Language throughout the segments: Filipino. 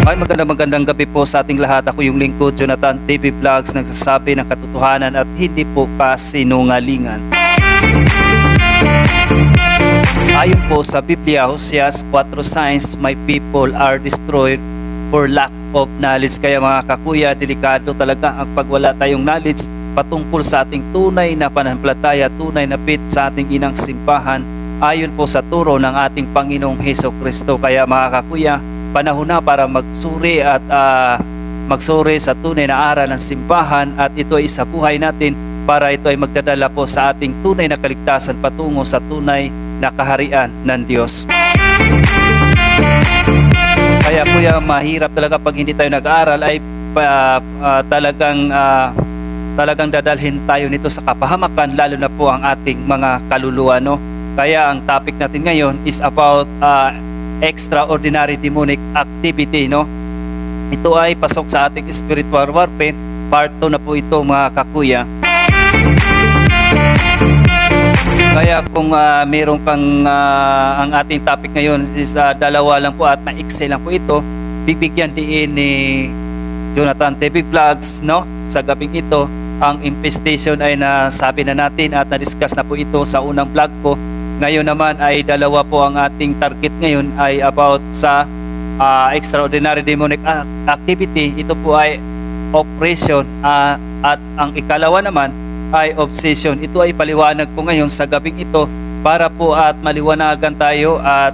Ay magandang gabi po sa ating lahat. Ako yung lingkod Jonathan TV Vlogs, nagsasabi ng katotohanan at hindi po kasinungalingan. Ayon po sa Biblia, Hoseas 4 signs, my people are destroyed for lack of knowledge. Kaya mga kakuya, delikado talaga ang pagwala tayong knowledge patungkol sa ating tunay na pananampalataya, tunay na faith sa ating inang simbahan, ayon po sa turo ng ating Panginoong Hesukristo. Kaya mga kakuya, panahon na para magsuri at magsuri sa tunay na aral ng simbahan, at ito ay sa buhay natin para ito ay magdadala po sa ating tunay na kaligtasan patungo sa tunay na kaharian ng Diyos. Kaya kuya, mahirap talaga pag hindi tayo nag-aaral ay talagang dadalhin tayo nito sa kapahamakan, lalo na po ang ating mga kaluluwa, no? Kaya ang topic natin ngayon is about extraordinary demonic activity, no? Ito ay pasok sa ating spiritual warfare, part 2 na po ito mga kakuya. Kaya kung meron pang ang ating topic ngayon is dalawa lang po at na-excel lang po ito, bibigyan din ni Jonathan TV Vlogs, no? Sa gabing ito, ang infestation ay nasabi na natin at na-discuss na po ito sa unang vlog ko. Ngayon naman ay dalawa po ang ating target ngayon, ay about sa extraordinary demonic activity. Ito po ay oppression, at ang ikalawa naman ay obsession. Ito ay paliwanag po ngayon sa gabing ito para po at maliwanagan tayo at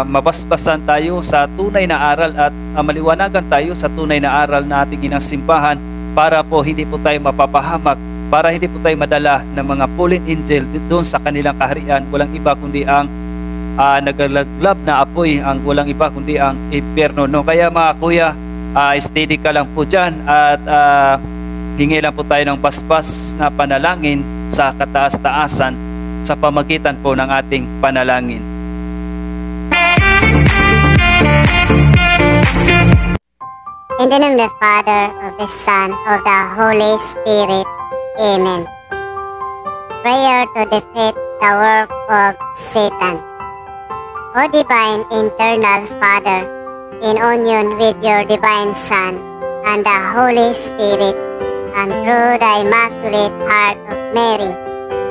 mabasbasan tayo sa tunay na aral at maliwanagan tayo sa tunay na aral na ating inang simbahan, para po hindi po tayo mapapahamak, para hindi po tayo madala ng mga fallen angel doon sa kanilang kaharian. Walang iba kundi ang nagalaglab na apoy, ang walang iba kundi ang impyerno, no? Kaya mga kuya, steady ka lang po dyan at hingi lang po tayo ng basbas na panalangin sa kataas-taasan sa pamagitan po ng ating panalangin. In the name of the Father, of the Son, of the Holy Spirit. Amen. Prayer to defeat the work of Satan. O divine eternal Father, in union with your divine Son and the Holy Spirit, and through the Immaculate Heart of Mary,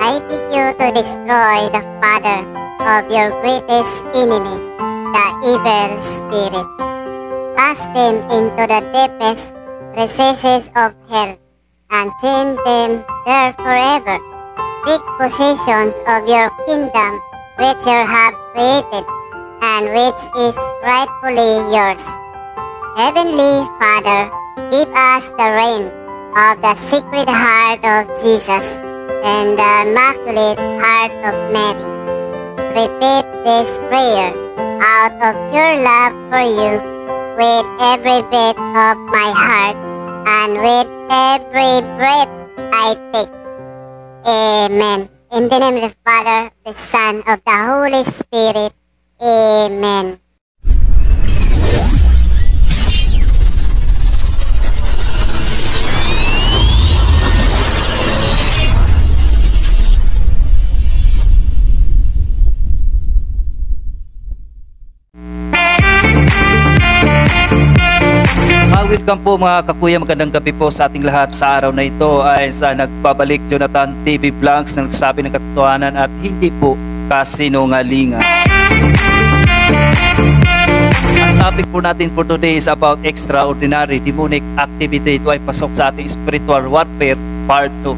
I beg you to destroy the father of your greatest enemy, the evil spirit. Cast them into the deepest recesses of hell, and chain them there forever. Take possessions of your kingdom, which you have created, and which is rightfully yours. Heavenly Father, give us the reign of the Sacred Heart of Jesus and the Immaculate Heart of Mary. Repeat this prayer out of pure love for you, with every beat of my heart and with every breath I take. Amen. In the name of the Father, the Son, of the Holy Spirit. Amen. Welcome po mga kakuya, magandang gabi po sa ating lahat. Sa araw na ito ay nagbabalik Jonathan TV Vlogs, nagsasabi ng katotohanan at hindi po kasinungalingan. Ang topic po natin for today is about extraordinary demonic activity. Ito ay pasok sa ating spiritual warfare part 2.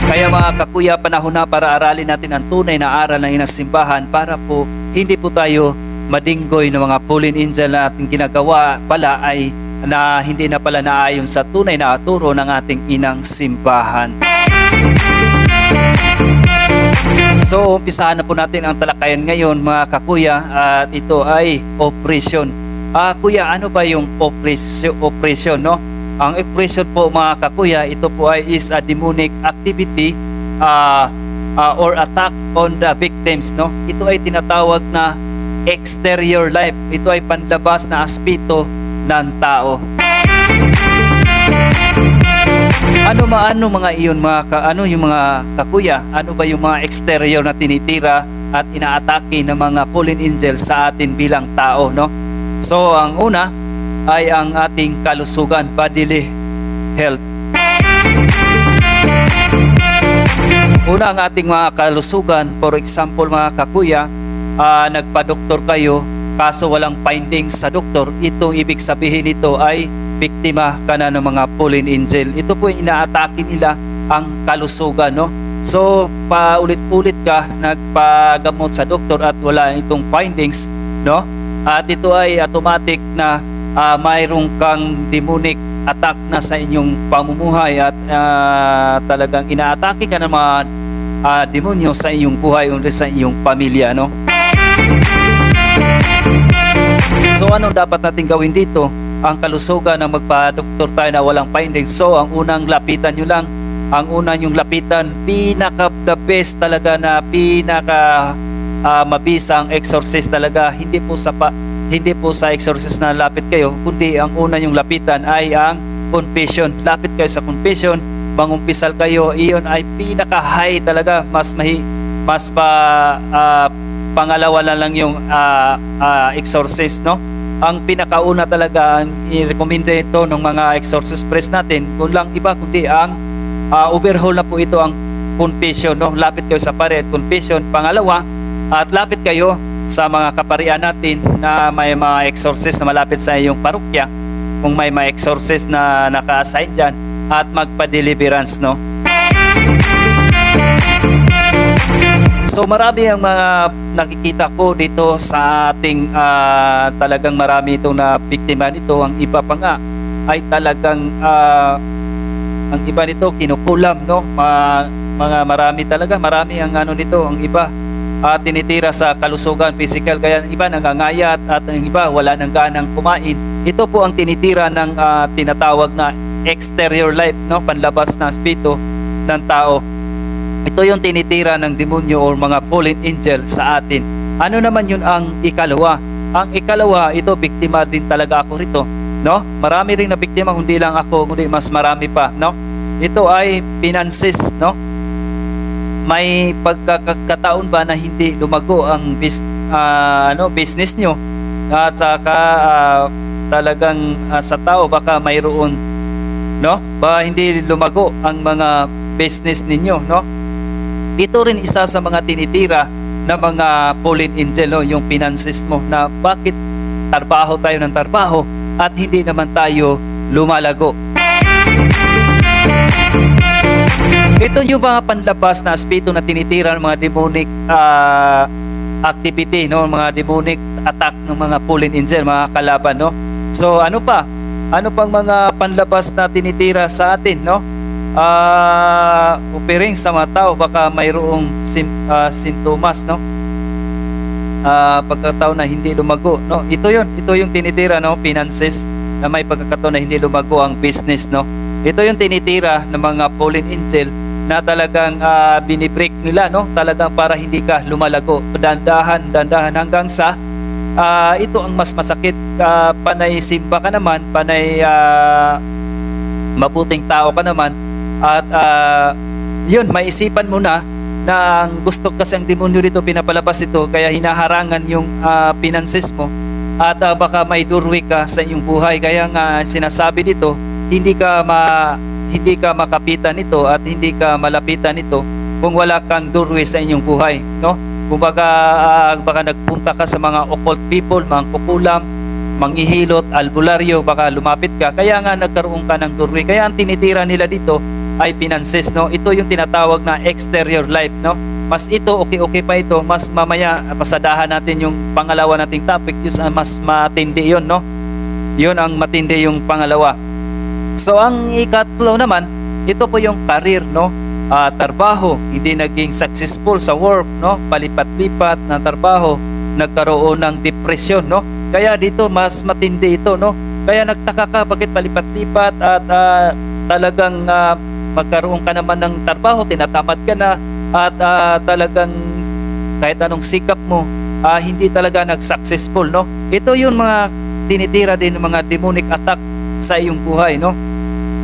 Kaya mga kakuya, panahon na para aralin natin ang tunay na aral ng inang simbahan, para po hindi po tayo madinggoy ng mga fallen angel na ating ginagawa pala ay na hindi na pala naayon sa tunay na turo ng ating inang simbahan. So umpisahan na po natin ang talakayan ngayon mga kakuya, at ito ay oppression. Kuya, ano ba yung oppression, no? Ang oppression po mga kakuya, ito po ay is a demonic activity or attack on the victims, no? Ito ay tinatawag na exterior life. Ito ay panlabas na aspeto ng tao. Ano mga iyon yung mga kakuya? Ano ba yung mga exterior na tinitira at inaatake ng mga fallen angel sa atin bilang tao, no? So ang una ay ang ating kalusugan, bodily health. Una, ang ating mga kalusugan, for example mga kakuya, nagpa-doktor kayo kaso walang findings sa doktor, itong ibig sabihin nito ay biktima ka na ng mga fallen angel. Ito po yung inaatake nila ang kalusugan, no? So paulit-ulit ka nagpagamot sa doktor at wala itong findings, no? At ito ay automatic na mayroong kang demonic attack na sa inyong pamumuhay at talagang inaatake ka ng mga demonyo sa inyong buhay o sa inyong pamilya, no? So anong dapat natin gawin dito? Ang kalusugan ng magpa-doktor tayo na walang findings. So ang unang lapitan nyo lang, ang unang yung lapitan, pinaka the best talaga na pinaka mabisang exorcist talaga, hindi po sa exorcist na lapit kayo, kundi ang una yung lapitan ay ang confession. Lapit kayo sa confession, mangumpisal kayo, iyon ay pinaka high talaga, pangalawa na lang yung exorcist, no? Ang pinakauna talaga ang i-recommend ito ng mga exorcist priest natin, kung lang iba kundi ang overhaul na po ito, ang confession, no? Lapit kayo sa pared, confession. Pangalawa, at lapit kayo sa mga kaparian natin na may mga exorcist na malapit sa iyong parokya, kung may mga exorcist na naka-assign dyan, at magpa-deliverance, no? So marami ang mga nakikita ko dito sa ating talagang marami itong na biktima nito. Ang iba pa nga ay talagang ang iba nito kinukulam, no? Marami ang ano nito, ang iba tinitira sa kalusugan physical, kaya ang iba nangangayat at ang iba wala nang ganang kumain. Ito po ang tinitira ng tinatawag na exterior life, no? Panlabas na espiritu ng tao. Ito yung tinitira ng demonyo o mga fallen angel sa atin. Ano naman yun ang ikalawa? Ang ikalawa, ito biktima din talaga ako rito, no? Marami ring na biktima, hindi lang ako, kundi mas marami pa, no? Ito ay finances, no? May pagkakataon ba na hindi lumago ang business nyo, at saka talagang sa tao baka mayroon, no? Ba hindi lumago ang mga business ninyo, no? Ito rin isa sa mga tinitira na mga fallen angel, no? Yung finances mo, na bakit trabaho tayo ng trabaho at hindi naman tayo lumalago. Ito yung mga panlabas na espiritu na tinitira ng mga demonic activity, no? Mga demonic attack ng mga fallen angel, mga kalaban, no? So ano pa? Ano pang mga panlabas na tinitira sa atin, no? Upiring sa mga tao, baka mayroong sintomas, no? Pagkataon na hindi lumago, no? Ito yung tinitira, no? Finances, na may pagkakataon na hindi lumago ang business, no? Ito yung tinitira ng mga fallen angel na talagang binibreak nila, no? Talagang para hindi ka lumalago. Dandahan hanggang sa ito ang mas masakit. Panay simba ka naman, panay mabuting tao ka naman, at yun, maisipan mo na ang gusto kasi ang demonyo dito, pinapalabas ito, kaya hinaharangan yung finances mo, at baka may durwi ka sa iyong buhay. Kaya nga sinasabi dito, hindi ka makapitan nito at hindi ka malapitan nito kung wala kang durwi sa inyong buhay, no? Kung baka nagpunta ka sa mga occult people, mga kukulam, manghihilot, albularyo, baka lumapit ka, kaya nga nagkaroon ka ng durwi. Kaya ang tinitira nila dito ay finances, no? Ito yung tinatawag na exterior life, no? Mas ito, okay pa ito, mas mamaya pasadahan natin yung pangalawa nating topic, yung mas matindi yun, no? Yun ang matindi yung pangalawa. So ang ikatlo naman, ito po yung career, no? Trabaho, hindi naging successful sa work, no? Palipat-lipat na trabaho, nagkaroon ng depression, no? Kaya dito mas matindi ito, no? Kaya nagtaka ka bakit palipat-lipat at talagang magkaroon ka naman ng trabaho, tinatamad ka na, at talagang kahit anong sikap mo, hindi talaga nag-successful, no? Ito yung mga tinitira din ng mga demonic attack sa iyong buhay, no?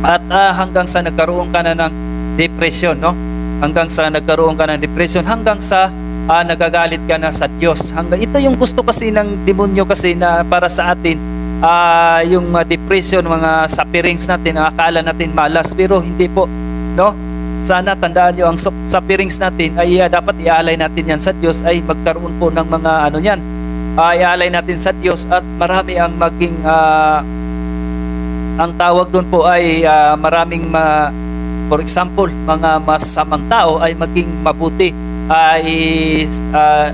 At hanggang sa nagkaroon ka na ng depression, no? Hanggang sa nagkaroon ka ng depression, hanggang sa nagagalit ka na sa Diyos. Hanggang ito yung gusto kasi ng demonyo kasi na para sa atin, yung depression, mga sufferings natin, akala natin malas, pero hindi po, no? Sana tandaan nyo, ang sufferings natin ay dapat ialay natin yan sa Diyos, ay magkaroon po ng mga ano yan, ialay natin sa Diyos, at marami ang maging ang tawag doon po ay maraming for example, mga masamang tao ay maging mabuti, ay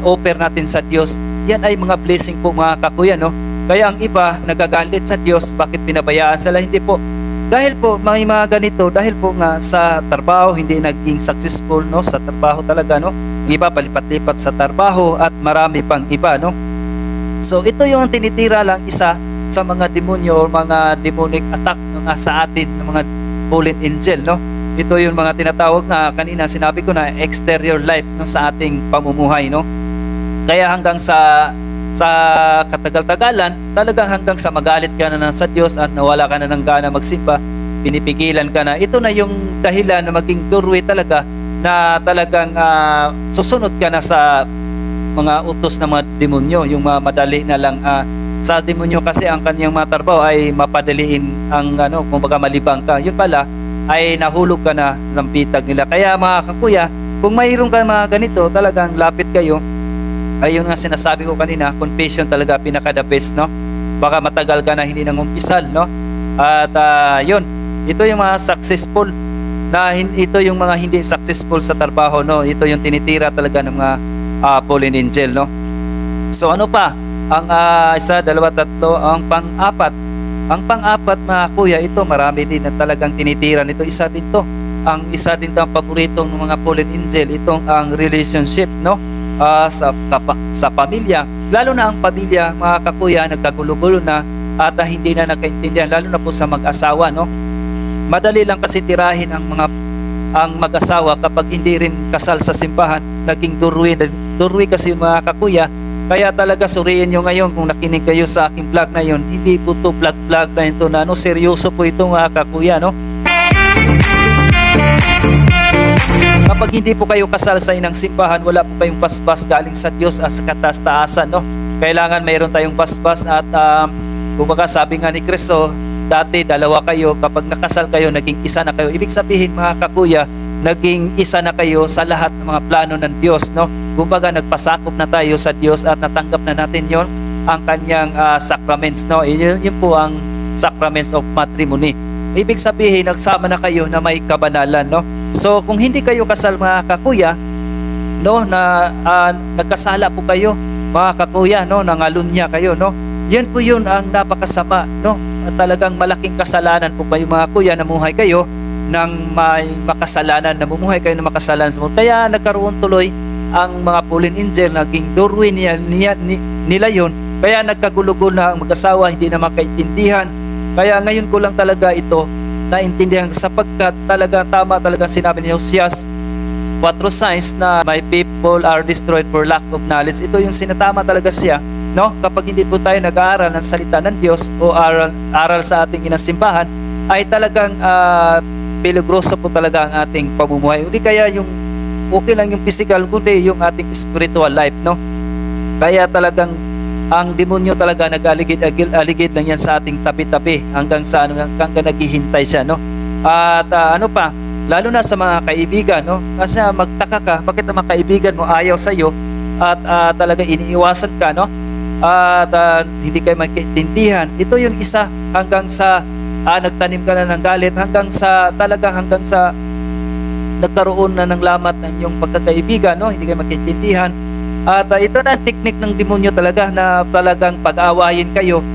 offer natin sa Diyos. Yan ay mga blessing po mga kakuya, no? Kaya ang iba nagagalit sa Diyos, bakit pinabayaan sila? Hindi po. Dahil po may mga ganito, dahil po nga sa trabaho hindi naging successful, no? Sa trabaho talaga, no? Ang iba palipat-lipat sa trabaho at marami pang iba, no? So ito yung tinitira lang isa sa mga demonyo o mga demonic attack nga sa atin ng mga fallen angel, no? Ito yung mga tinatawag na kanina sinabi ko na exterior life, no, sa ating pamumuhay, no? Kaya hanggang sa katagal-tagalan, talagang hanggang sa magalit ka na sa Diyos at nawala ka na ng gana magsimba, pinipigilan ka na. Ito na yung dahilan na maging doorway talaga na talagang susunod ka na sa mga utos ng mga demonyo, yung madali na lang sa demonyo kasi ang kanyang mga trabaho ay mapadaliin ang kumbaga malibang ka. Yun pala ay nahulog ka na ng bitag nila. Kaya mga kakuya, kung mayroon ka mga ganito, talagang lapit kayo. Ayun nga sinasabi ko kanina, confession talaga pinaka-the best, no? Baka matagal ka na hindi nangumpisal, no? At yun, ito yung mga successful ito yung mga hindi successful sa trabaho, no? Ito yung tinitira talaga ng mga fallen angel, no? So ano pa? Ang isa, dalawa, tatlo, ang pang-apat. Ang pang-apat mga kuya, ito marami din na talagang tinitira nito. Isa din to. Ang isa din to ang paboritong ng mga fallen angel, itong ang relationship, no? Sa pamilya. Lalo na ang pamilya, mga kakuya, nagkagulo-gulo na at hindi na nagkaintindihan, lalo na po sa mag-asawa, no? Madali lang kasi tirahin ang mag-asawa kapag hindi rin kasal sa simbahan, naging durwi kasi yung mga kakuya. Kaya talaga suriin nyo ngayon kung nakinig kayo sa aking vlog na yun, hindi po to vlog na ito na seryoso po ito mga kakuya, no? Kapag hindi po kayo kasal sa inang simbahan, wala po kayong basbas galing sa Diyos at sa kataas-taasan, no? Kailangan mayroon tayong basbas at kumbaga sabi nga ni Kristo, dati dalawa kayo, kapag nakasal kayo, naging isa na kayo. Ibig sabihin mga kakuya, naging isa na kayo sa lahat ng mga plano ng Diyos, no? Kumbaga nagpasakop na tayo sa Diyos at natanggap na natin yon ang kanyang sacraments, no? Yun po ang sacraments of matrimony. Ibig sabihin nagsama na kayo na may kabanalan, no? So kung hindi kayo kasal mga kakuya, no, na nagkasala po kayo mga kakuya, no, nangalunya kayo, no? Yan po yun ang napakasama, no? At talagang malaking kasalanan po kayo mga kuya, namuhay kayo ng may makasalanan, namumuhay kayo ng makasalanan. Kaya nagkaroon tuloy ang mga fallen angel, naging doorway nila yun. Kaya nagkagulo-gulo na ang mag-asawa, hindi na makaintindihan. Kaya ngayon ko lang talaga ito naintindihan, sapagkat talaga tama talaga sinabi ni Hosias 4 signs na my people are destroyed for lack of knowledge. Ito yung sinatama talaga siya, no? Kapag hindi po tayo nag-aaral ng salita ng Diyos o aral sa ating inasimbahan, ay talagang peligroso po talaga ang ating pamumuhay. Hindi kaya yung okay lang yung physical, kundi yung ating spiritual life, no? Kaya talagang ang demonyo talaga nag-aligid lang yan sa ating tabi-tabi hanggang naghihintay siya, no? At ano pa, lalo na sa mga kaibigan, no? Kasi magtaka ka, bakit ang mga kaibigan mo ayaw sa iyo at talaga iniiwasan ka, no? At hindi kayo magkaintindihan. Ito yung isa, hanggang sa nagtanim ka na ng galit, hanggang sa nagkaroon na ng lamat ng iyong pagkakaibigan, no? Hindi kayo magkaintindihan. At ito na technique ng demonyo talaga, na talagang pag-awayin kayo.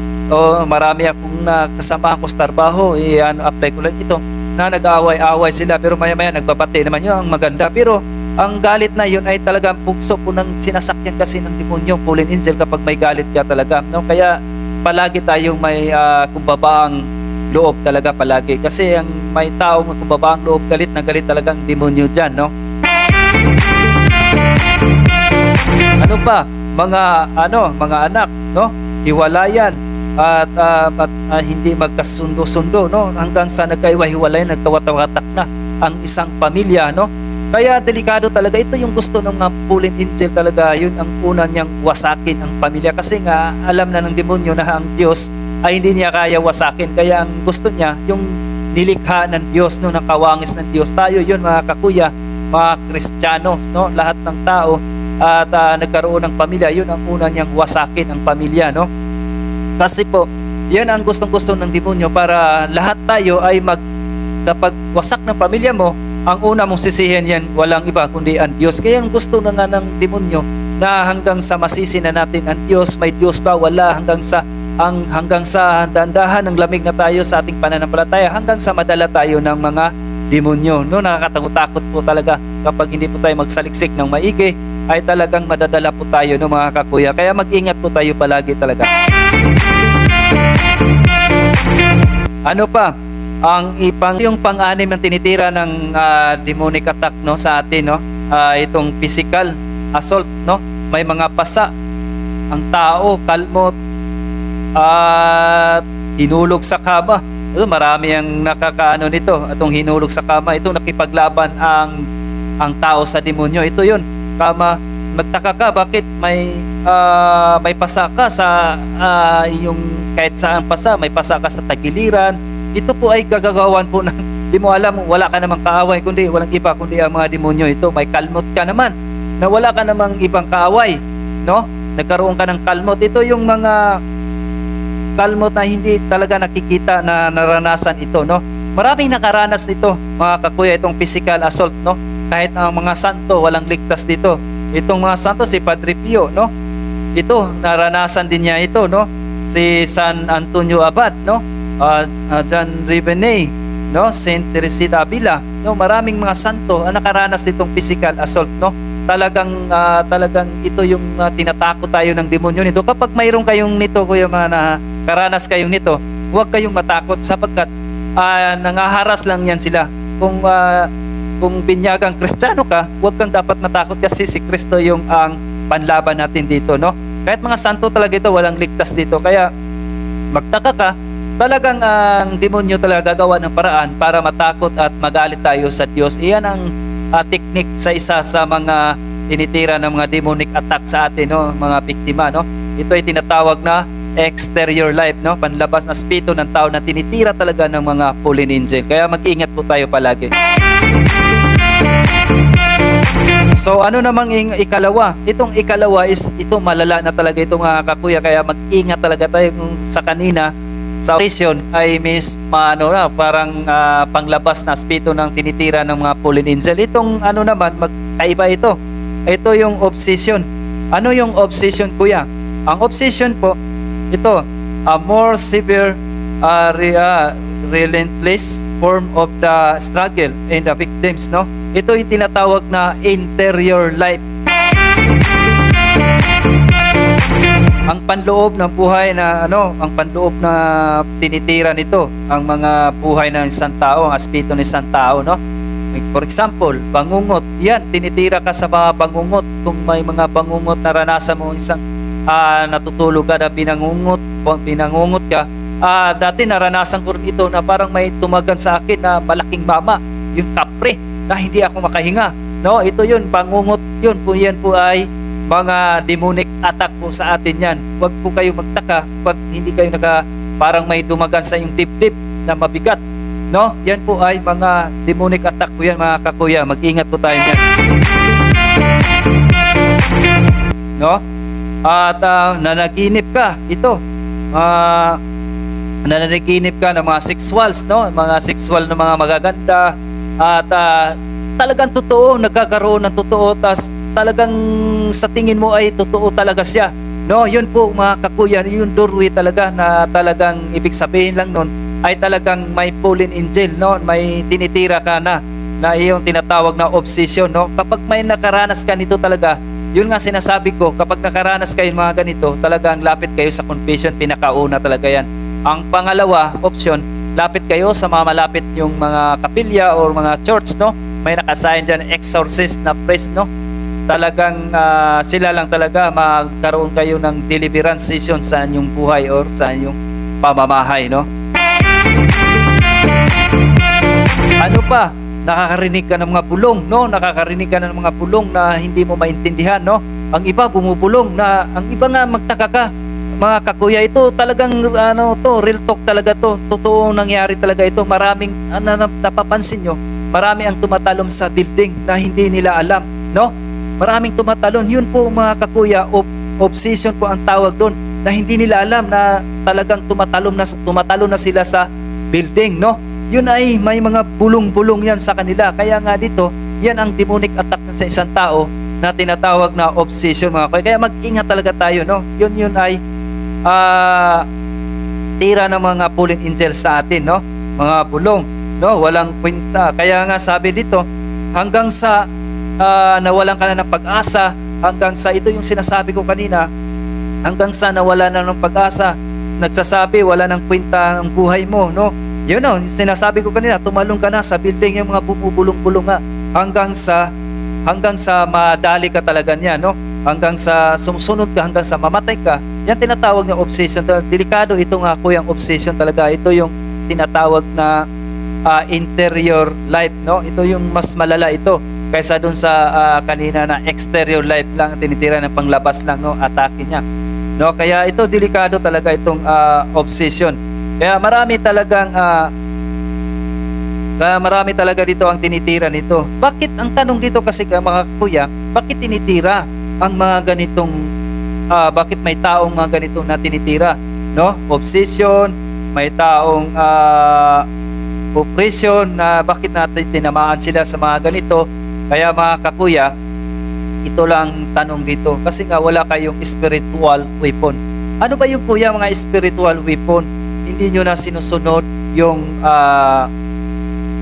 Marami akong kasama ko sa trabaho, apply ko lang ito, na nag-aaway-away sila, pero maya-maya nagbabati naman yun, ang maganda. Pero ang galit na yun ay talagang pugso po ng sinasakyan kasi ng demonyo, fallen angel, kapag may galit ka talaga, no? Kaya palagi tayong may kumbabaang loob talaga palagi, kasi ang may tao may kumbabaang loob, galit na galit talaga ang demonyo dyan, no? Ano pa? Mga anak, no? Hiwalayan at hindi magkasundo-sundo, no? Hanggang sa nagkaiwa-hiwalayan, nagkawatak na ang isang pamilya, no? Kaya delikado talaga. Ito yung gusto ng mga fallen angel talaga. Yun ang una niyang wasakin ang pamilya. Kasi nga, alam na ng demonyo na ang Diyos ay hindi niya kaya wasakin. Kaya ang gusto niya, yung nilikha ng Diyos, no, ng kawangis ng Diyos. Tayo yun, mga kakuya, mga Kristiyanos, no, lahat ng tao at nagkaroon ng pamilya, yun ang una niyang wasakin ang pamilya, no. Kasi po, yan ang gustong-gusto ng demonyo para lahat tayo ay kapag wasak ng pamilya mo, ang una mong sisihin yan, walang iba kundi ang Diyos. Kaya ang gusto na nga ng demonyo na hanggang sa masisi na natin ang Diyos, may Diyos ba? Wala. Hanggang sa dahan-dahan ng lamig na tayo sa ating pananampalataya, hanggang sa madala tayo ng mga demonyo. No, nakakatakot po talaga kapag hindi po tayo magsaliksik ng maigi, ay talagang madadala po tayo, no, mga kakuya. Kaya mag-ingat po tayo palagi talaga. Ano pa? Yung pang-anim ng tinitira ng demonic attack, no, sa atin, no, itong physical assault, no, may mga pasa ang tao, kalmot at hinulog sa kama. Marami ang nakakaano nito, itong hinulog sa kama. Ito nakipaglaban ang tao sa demonyo. Ito yun, kama. Magtaka ka bakit may pasa ka sa yung kahit saan pasa, may pasa ka sa tagiliran. Ito po ay gagagawan po ng, di mo alam, wala ka namang kaaway, kundi walang iba kundi ang mga demonyo. Ito, may kalmot ka naman, na wala ka namang ibang kaaway, no? Nagkaroon ka ng kalmot. Ito yung mga kalmot na hindi talaga nakikita na naranasan ito, no? Maraming nakaranas nito, mga kakuya, itong physical assault, no? Kahit ang mga santo, walang ligtas dito. Itong mga santo, si Padre Pio, no? Ito, naranasan din niya ito, no? Si San Antonio Abad, no? John Rivenay, no, Saint Teresita Avila, no, maraming mga santo ang nakaranas nitong physical assault, no. Talagang ito yung tinatakot tayo ng demonyo nito. Kapag mayroon kayong nito, kuya, mga nakaranas kayong nito, huwag kayong matakot sapagkat nangaharas lang yan sila. Kung binyagang Kristiyano ka, huwag kang dapat matakot kasi si Kristo yung ang panlaban natin dito, no. Kahit mga santo talaga ito, walang ligtas dito. Kaya magtaka ka, talagang ang demonyo talaga gagawa ng paraan para matakot at magalit tayo sa Diyos. Iyan ang teknik sa isa sa mga tinitira ng mga demonic attack sa atin, no, mga biktima, no. Ito ay tinatawag na exterior life, no, panlabas na spirito ng tao na tinitira talaga ng mga fallen angel. Kaya mag-ingat po tayo palagi. So ano namang ikalawa? Itong ikalawa is ito malala na talaga ito, mga kakuya. Kaya mag-ingat talaga tayo kung sa kanina sa occasion ay parang panglabas na spirito ng tinitira ng mga fallen angel. Itong ano naman, magkaiba ito. Ito yung obsession. Ano yung obsession, kuya? Ang obsession po, ito, a more severe relentless form of the struggle in the victims, no? Ito yung tinatawag na interior life. Ang panloob ng buhay na ang panloob na tinitira nito, ang mga buhay ng isang tao, ang espiritu ng isang tao, no? For example, bangungot. Yan, tinitira ka sa mga bangungot. Kung may mga bangungot na naranasan mo, isang natutulog ka na binangungot ka. Dati naranasan ko rin ito na parang may tumagan sa akin na malaking mama, yung kapre, na hindi ako makahinga. No, ito yun, bangungot yun. Yan po ay mga demonic attack po sa atin yan. Huwag po kayo magtaka pag hindi kayo parang may dumagan sa yung dibdib na mabigat, no? Yan po ay mga demonic attack po yan, mga kakuya. Mag-ingat po tayo yan, no? At nanaginip ka, ito nanaginip ka ng mga sexuals, no? Mga sexual na mga magaganda at talagang totoo, nagkakaroon ng totoo, tas talagang sa tingin mo ay totoo talaga siya, no? Yun po, mga kakuya, yung doorway talaga na talagang ibig sabihin lang nun ay talagang may fallen angel, no? May tinitira ka na iyong tinatawag na obsession, no? Kapag may nakaranas ka nito talaga, yun nga sinasabi ko, kapag nakaranas kayo mga ganito, talagang lapit kayo sa confession, pinakauna talaga yan. Ang pangalawa option, lapit kayo sa mga malapit yung mga kapilya or mga church, no? May nakasign dyan, exorcist na priest, no? Talagang sila lang talaga magkaroon kayo ng deliverance session sa inyong buhay or sa inyong pamamahay, no? Ano pa? nakakarinig ka ng mga bulong, no? Nakakarinig ka ng mga bulong na hindi mo maintindihan, no? Ang iba bumubulong na ang iba nga magtaka ka. Mga kakuya, ito talagang real talk talaga to. Totoo nangyari talaga ito. Maraming napapansin nyo, marami ang tumatalon sa building na hindi nila alam, no? Maraming tumatalon. Yun po mga kakuya, obsession po ang tawag doon, na hindi nila alam na talagang tumatalon na sila sa building, no? Yun ay may mga bulong-bulong yan sa kanila. Kaya nga dito, yan ang demonic attack sa isang tao na tinatawag na obsession, mga kakuya. Kaya mag-ingat talaga tayo, no? Yun ay tira ng mga fallen angels sa atin, no? Mga bulong, no? Walang kwenta. Kaya nga sabi dito, hanggang sa nawalan ka na ng pag-asa, hanggang sa ito yung sinasabi ko kanina, hanggang sa nawala na ng pag-asa, nagsasabi wala nang kwenta ng buhay mo, no? Yun know, sinasabi ko kanina, tumalong ka na sa building, yung mga bumubulong-bulong nga, hanggang sa madali ka talaga niya, no? Hanggang sa sumusunod ka, hanggang sa mamatay ka. Yan tinatawag na obsession. Delikado ito nga po yung obsession talaga. Ito yung tinatawag na interior life, no? Ito yung mas malala ito kaysa dun sa kanina na exterior life lang, tinitira ng panglabas lang, no? Atake niya, no? Kaya ito delikado talaga itong obsession. Kaya marami talaga dito ang tinitira nito. Bakit ang tanong dito kasi mga kuya, bakit tinitira ang mga ganitong bakit may taong mga ganitong na tinitira, no? Obsession, may taong oppression, na bakit natin tinamaan sila sa mga ganito. Kaya mga kakuya, ito lang tanong dito, kasi nga wala kayong spiritual weapon. Ano ba yung kuya mga spiritual weapon? Hindi nyo na sinusunod yung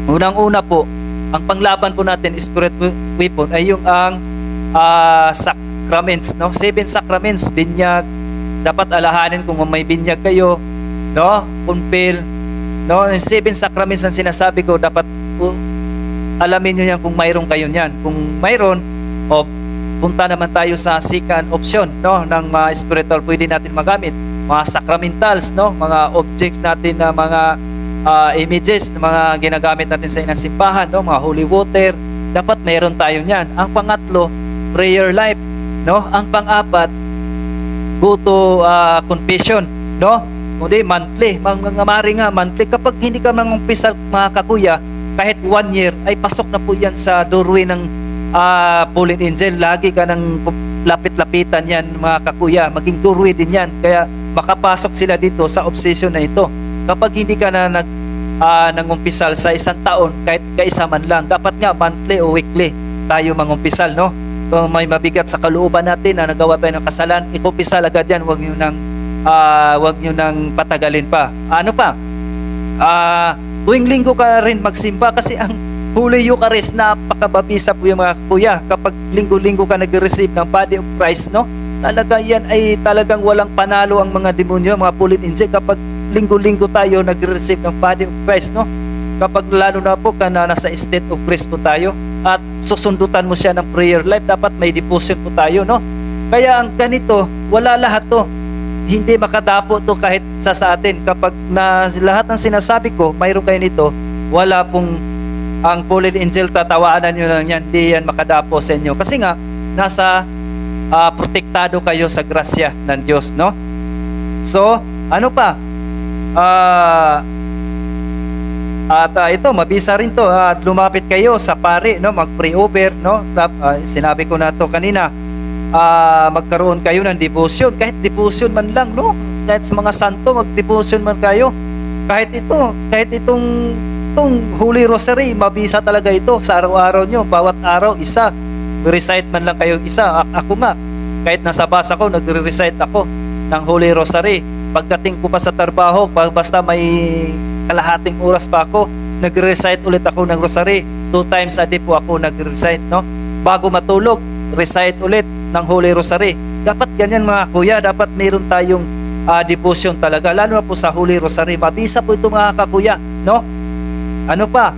unang-una po, ang panglaban po natin spiritual weapon ay yung ang sacraments, no? 7 sacraments, binyag, dapat alahanin kung may binyag kayo, no? Punpil, no? 7 sacraments ang sinasabi ko, dapat alamin nyo yan kung mayroon kayo yan. Kung mayroon, punta naman tayo sa second option, no? Ng mga spiritual pwede natin magamit, mga sacramentals, no? Mga objects natin na mga images na mga ginagamit natin sa inang simbahan, no? Mga holy water, dapat mayroon tayo niyan. Ang pangatlo, prayer life, no? Ang pang-apat, go to confession, no? Kundi monthly, mangamari nga monthly. Kapag hindi ka mangumpisal mga kakuya, kahit 1 year, ay pasok na po yan sa doorway ng fallen angel. Lagi ka nang lapit-lapitan yan mga kakuya, maging doorway din yan. Kaya makapasok sila dito sa obsession na ito. Kapag hindi ka na nangumpisal sa isang taon, kahit kaisa man lang, dapat nga monthly o weekly tayo mangumpisal, no? Kung may mabigat sa kalooban natin na nagawa tayo ng kasalan, ikumpisal agad yan, huwag nyo nang patagalin pa. Ano pa? Tuwing linggo ka rin magsimba, kasi ang Holy Eucharist, napakababisa po yung mga kuya. Kapag linggo-linggo ka nag-receive ng body of Christ, no? Talaga yan ay talagang walang panalo ang mga demonyo, mga fallen angel, kapag linggo-linggo tayo nag-receive ng body of Christ, no? Kapag lalo na po ka na nasa state of grace po tayo at susundutan mo siya ng prayer life, dapat may devotion po tayo, no? Kaya ang ganito, wala lahat to. Hindi makadapo to kahit sa atin. Kapag na lahat ng sinasabi ko, mayroon kayo nito, wala pong ang fallen angel, tatawanan nyo lang yan, hindi yan makadapo sa inyo. Kasi nga, nasa protektado kayo sa grasya ng Diyos, no? So, ano pa? Ito, mabisa rin to. Lumapit kayo sa pari, no? Mag-pray over, no? Sinabi ko na to kanina. Magkaroon kayo ng devotion, kahit devotion man lang, no? Kahit sa mga santo, mag-devotion man kayo. Kahit itong Holy Rosary, mabisa talaga ito sa araw-araw nyo. Bawat araw, isa. Recite man lang kayo isa. Ako nga, kahit nasa basa ko, nagre-recite ako ng Holy Rosary. Pagdating ko pa sa trabaho, basta may kalahating oras pa ako, nagre-recite ulit ako ng Rosary. 2 times a day po ako nagre-recite, no? Bago matulog, recite ulit ng Holy Rosary. Dapat ganyan mga kuya, dapat mayroon tayong devotion talaga, lalo na po sa Holy Rosary. Mabisa po ito mga kakuya, no? Ano pa?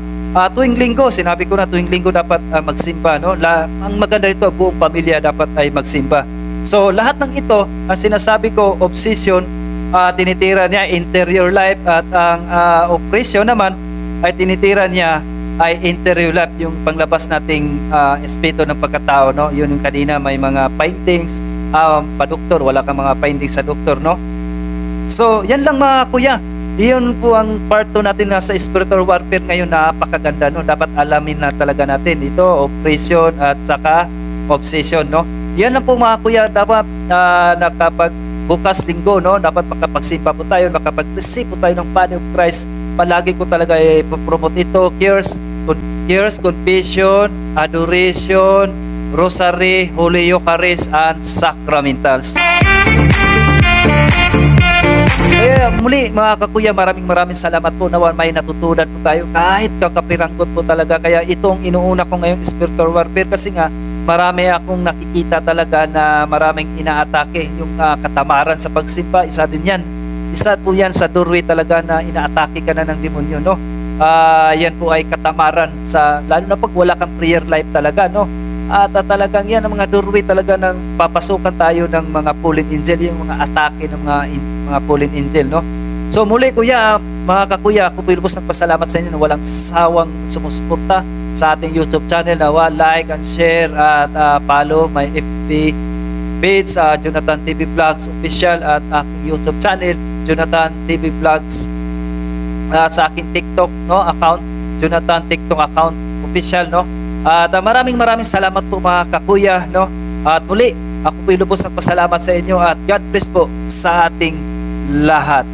Tuwing linggo, sinabi ko na tuwing linggo dapat magsimba, no? Ang maganda dito, buong pamilya dapat ay magsimba. So lahat ng ito, ang sinasabi ko, obsession, tinitira niya interior life, at ang oppression naman ay tinitira niya ay interview lab, yung panglabas nating espiritu ng pagkatao, no? Yun yung kanina may mga findings pa doktor, wala kang mga findings sa doktor, no? So, yan lang mga kuya. Iyon po ang part 2 natin na sa spiritual warfare ngayon, napakaganda, no? Dapat alamin na talaga natin ito, oppression at saka obsession, no? Yan lang po mga kuya, dapat nakapag bukas linggo, no? Dapat makapagsimba po tayo, makapag-receive po tayo ng body of Christ. Palagi ko talaga promote ito, cares, confession, adoration, rosary, Holy Eucharist, and sacramentals. Kaya muli mga kakuya, maraming salamat po, nawan may natutunan po tayo kahit kakapiranggot po talaga. Kaya itong inuuna ko ngayon, spiritual warfare, kasi nga marami akong nakikita talaga na maraming inaatake yung katamaran sa pagsimba. Isa din yan, isa po yan sa doorway talaga na inaatake ka na ng demonyo, no? Yan po ay katamaran sa, lalo na pag wala kang prayer life talaga, no? At talagang yan ang mga doorway talaga ng papasukan tayo ng mga fallen angel, yung mga atake ng mga fallen angel, no? So muli kuya, mga kakuya, ako po lubos nagpasalamat sa inyo na walang sawang sumusuporta sa ating YouTube channel, na like and share at follow my FB page, Jonathan TV Vlogs Official, at aking YouTube channel, Jonathan TV Vlogs, sa aking TikTok, no, account, Jonathan TikTok account Official, no? At maraming salamat po mga kakuya, no? At muli, ako po lubos ng pasalamat sa inyo, at God bless po sa ating lahat.